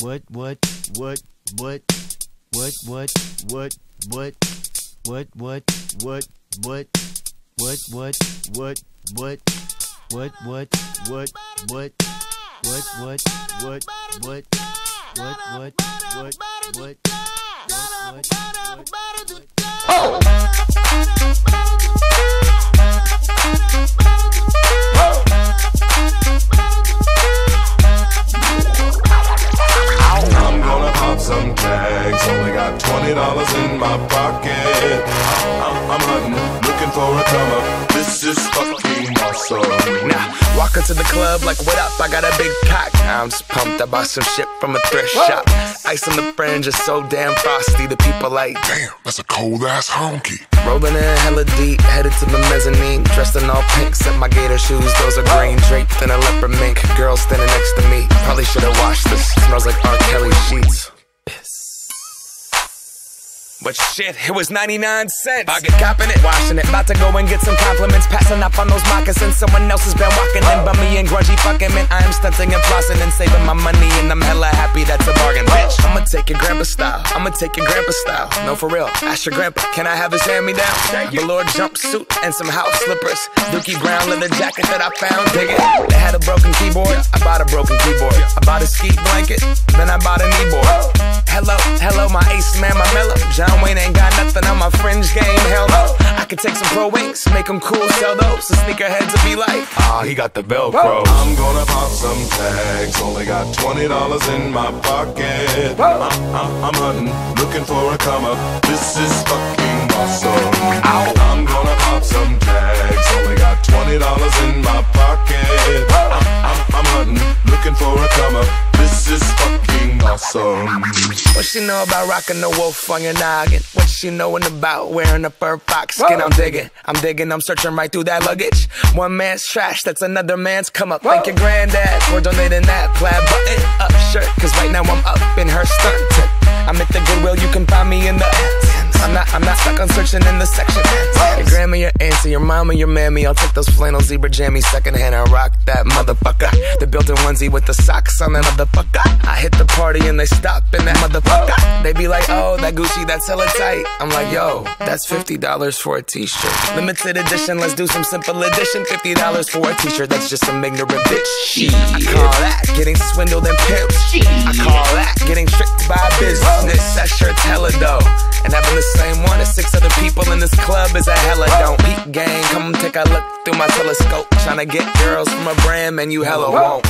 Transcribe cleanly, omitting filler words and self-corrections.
What? I'm gonna pop some tags. Only got $20 in my pocket. I'm hunting, looking for a come up. This is fucking awesome. Now, walk into the club like, what up? I got a big pack. I'm just pumped. I bought some shit from a thrift shop. Ice on the fringe is so damn frosty. The people like, damn, that's a cold ass honky. Rolling in hella deep, headed to the mezzanine. Dressed in all pink, set my gator shoes. Those are green, draped in a leopard mink. Girl standing next to me. Probably should've washed this. Smells like R. Kelly sheets. But shit, it was 99 cents. I get copping it, washing it. About to go and get some compliments. Passing up on those moccasins. Someone else has been walking in by me and grungy fucking man. I am stunting and flossing and saving my money, and I'm hella happy that's a bargain, bitch. I'ma take your grandpa style. I'ma take your grandpa style. No, for real. Ask your grandpa, can I have his hand-me-down? Velour jumpsuit and some house slippers. Dookie brown leather jacket that I found. Dig it. They had a broken keyboard. I bought a broken keyboard. I bought a ski blanket. Then I bought a kneeboard. Hello, my ace man, my mellow. John Wayne ain't got nothing on my fringe game, hell no. I could take some pro wings, make them cool, sell those. The sneakerheads will be like, he got the Velcro. I'm gonna pop some tags. Only got $20 in my pocket. I'm hunting, looking for a come up. This is fucking awesome. I'm gonna pop some tags. Only got $20 in my pocket. I'm hunting, looking for a come up. This is fucking awesome. What she know about rocking the wolf on your noggin? What she knowin' about wearing a fur fox skin? I'm digging, I'm searching right through that luggage. One man's trash, that's another man's come up. Thank your granddad for donating that plaid button up shirt. Cause right now I'm up in her skirt. I'm at the Goodwill, you can find me in the I'm not stuck on searching in the section. Your grandma, your auntie, your mama, your mammy. I'll take those flannel zebra jammies secondhand and rock that motherfucker. The built-in onesie with the socks on that motherfucker. I hit the party and they stop in that motherfucker. They be like, oh, that Gucci, that's hella tight. I'm like, yo, that's $50 for a t-shirt. Limited edition, let's do some simple edition. $50 for a t-shirt, that's just some ignorant bitch. Shit. I call that getting swindled and pimped. I call that getting tricked by business. That shirt's hella dope. And having the same one as 6 other people in this club is a hella don't. Peep gang, come take a look through my telescope. Tryna get girls from a brand, man, you hella won't.